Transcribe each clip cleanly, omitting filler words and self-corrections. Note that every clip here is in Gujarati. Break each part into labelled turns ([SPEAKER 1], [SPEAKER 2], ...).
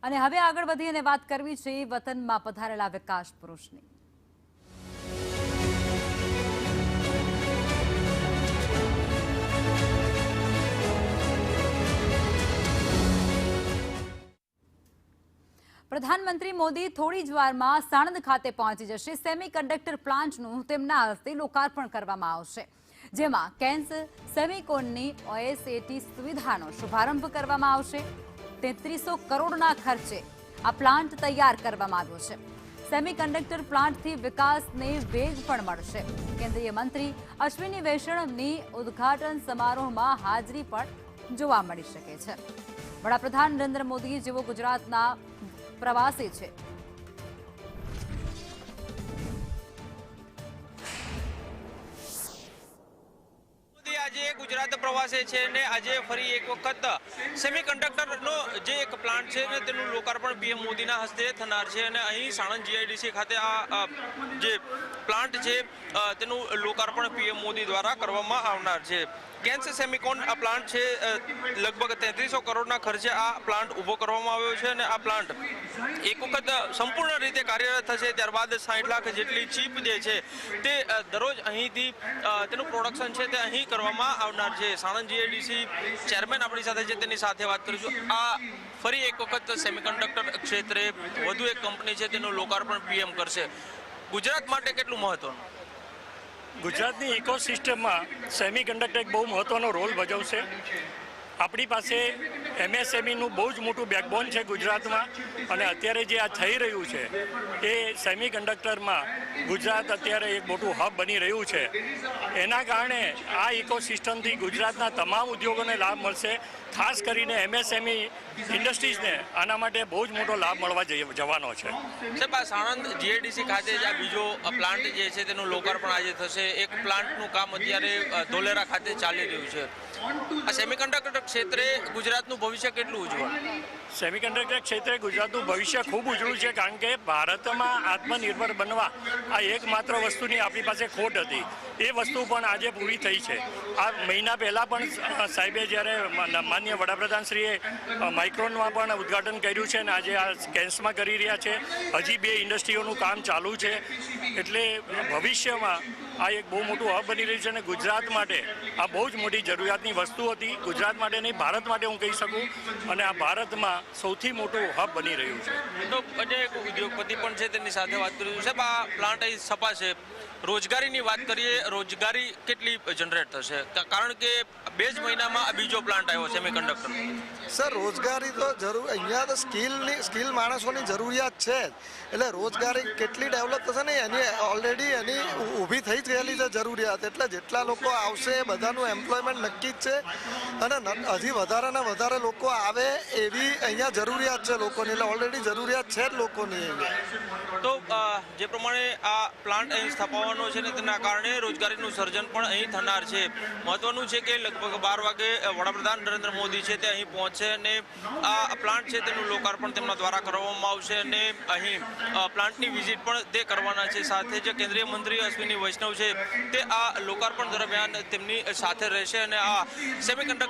[SPEAKER 1] અને હવે આગળ વધી અને વાત કરવી છે વતનમાં પધારેલા વિકાસ પુરુષની। પ્રધાનમંત્રી મોદી થોડી જ વારમાં સાણંદ ખાતે પહોંચી જશે। સેમિકન્ડક્ટર પ્લાન્ટનું તેમના હસ્તે લોકાર્પણ કરવામાં આવશે, જેમાં કેન્સ સેમિકોનની ઓએસએટી સુવિધાનો શુભારંભ કરવામાં આવશે। 3300 કરોડના ખર્ચે આ પ્લાન્ટ તૈયાર કરવામાં આવ્યો છે। સેમિકન્ડક્ટર પ્લાન્ટથી વિકાસને વેગ પણ મળશે। કેન્દ્રીય મંત્રી અશ્વિની વૈષ્ણવની ઉદ્ઘાટન સમારોહમાં હાજરી પણ જોવા મળી શકે છે। વડાપ્રધાન નરેન્દ્ર મોદી જેઓ ગુજરાતના પ્રવાસે છે।
[SPEAKER 2] આજે ગુજરાત પ્રવાસે છે ને આજે ફરી એક વખત સેમિકન્ડક્ટરનો જે એક પ્લાન્ટ છે ને તેનું લોકાર્પણ પીએમ મોદીના હસ્તે થનાર છે અને અહીં સાણંદ જીઆઈડીસી ખાતે આ જે પ્લાન્ટ છે તેનું લોકાર્પણ પીએમ મોદી દ્વારા કરવામાં આવનાર છે। કેન્સ સેમિકોન આ પ્લાન્ટ છે, લગભગ 3300 કરોડના ખર્ચે આ પ્લાન્ટ ઊભો કરવામાં આવ્યો છે અને આ પ્લાન્ટ એક વખત સંપૂર્ણ રીતે કાર્યરત થશે ત્યારબાદ 60 લાખ જેટલી ચીપ જે છે તે દરરોજ અહીંથી તેનું પ્રોડક્શન છે તે અહીં કરવામાં આવનાર છે। સાણંદ જીઆઈડીસી ચેરમેન આપણી સાથે છે, તેની સાથે વાત કરીશું। આ ફરી એક વખત સેમિકન્ડક્ટર ક્ષેત્રે વધુ એક કંપની છે તેનું લોકાર્પણ પીએમ કરશે, ગુજરાત માટે કેટલું મહત્વનું?
[SPEAKER 3] ગુજરાતની ઇકોસિસ્ટમમાં સેમિકન્ડક્ટર એક બહુ મહત્વનો રોલ ભજવશે। આપણી પાસે એમએસએમઈનું બહુ જ મોટું બેકબોન છે ગુજરાતમાં અને અત્યારે જે આ થઈ રહ્યું છે એ સેમિકન્ડક્ટરમાં ગુજરાત અત્યારે એક મોટું હબ બની રહ્યું છે। એના કારણે આ ઇકોસિસ્ટમથી ગુજરાતના તમામ ઉદ્યોગોને લાભ મળશે, ખાસ કરીને એમએસએમઈ ઇન્ડસ્ટ્રીઝને આના માટે બહુ જ મોટો લાભ મળવા જવાનો છે।
[SPEAKER 2] સાહેબ, આ સાણંદ જીઆઈડીસી ખાતે જ આ બીજો પ્લાન્ટ જે છે તેનું લોકાર્પણ આજે થશે। એક પ્લાન્ટનું કામ અત્યારે ધોલેરા ખાતે ચાલી રહ્યું છે। આ સેમિકન્ડક્ટર ક્ષેત્રે ગુજરાતનું ભવિષ્ય કેટલું ઉજ્જવળ?
[SPEAKER 3] સેમિકન્ડક્ટર ક્ષેત્રે ગુજરાતનું ભવિષ્ય ખૂબ ઉજળું છે, કારણ કે ભારતમાં આત્મનિર્ભર બનવા આ એકમાત્ર વસ્તુની આપણી પાસે ખોટ હતી, એ વસ્તુ પણ આજે પૂરી થઈ છે। આ મહિના પહેલાં પણ સાહેબે જ્યારે માનનીય વડાપ્રધાનશ્રીએ માઇક્રોનમાં પણ ઉદ્ઘાટન કર્યું છે અને આજે આ કેન્સમાં કરી રહ્યા છે। હજી 2 ઇન્ડસ્ટ્રીઓનું કામ ચાલુ છે, એટલે ભવિષ્યમાં આ એક બહુ મોટું હબ બની રહ્યું છે અને ગુજરાત માટે આ બહુ જ મોટી જરૂરિયાતની વસ્તુ હતી। ગુજરાત માટે નહીં, ભારત માટે હું કહી શકું, અને આ ભારતમાં સૌથી મોટું હબ બની રહ્યું છે।
[SPEAKER 2] તો અન્ય એક ઉદ્યોગપતિ પણ છે, તેની સાથે વાત કરીશું। સાહેબ, આ પ્લાન્ટ અહીં છપાશે, રોજગારીની વાત કરીએ, રોજગારી કેટલી જનરેટ થશે? કારણ કે 2 જ મહિનામાં આ બીજો પ્લાન્ટ આવ્યો સેમિકન્ડક્ટર।
[SPEAKER 4] સર, રોજગારી તો જરૂર અહીંયા તો સ્કિલ માણસોની જરૂરિયાત છે, એટલે રોજગારી કેટલી ડેવલપ થશે ને એની ઓલરેડી એની ઊભી થઈ જ ગયેલી છે જરૂરિયાત। એટલે જેટલા લોકો આવશે એ બધાનું એમ્પ્લોયમેન્ટ નક્કી જ છે અને હજી વધારે ને વધારે લોકો આવે એવી અહીંયા જરૂરિયાત છે લોકોની, એટલે ઓલરેડી જરૂરિયાત છે જ લોકોની એવી।
[SPEAKER 2] તો જે પ્રમાણે આ પ્લાન્ટ અહીં સ્થાપવાનો છે ને તેના કારણે રોજગારીનું સર્જન પણ અહીં થનાર છે। મહત્વનું છે કે લગભગ 12 વાગે વડાપ્રધાન નરેન્દ્ર મોદી છે તે અહીં પહોંચશે અને આ પ્લાન્ટ છે તેનું લોકાર્પણ તેમના દ્વારા કરવામાં આવશે અને અહીં પ્લાન્ટની વિઝિટ પણ તે કરવાના છે। સાથે જ કેન્દ્રીય મંત્રી અશ્વિની વૈષ્ણવ છે તે આ લોકાર્પણ દરમિયાન તેમની સાથે રહેશે અને આ સેમિકન્ડક્ટર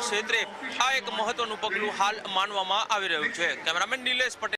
[SPEAKER 2] ક્ષેત્રે આ એક મહત્વનું પગલું હાલ માનવામાં આવી રહ્યું છે। કેમેરામેન નિલેશ પટેલ।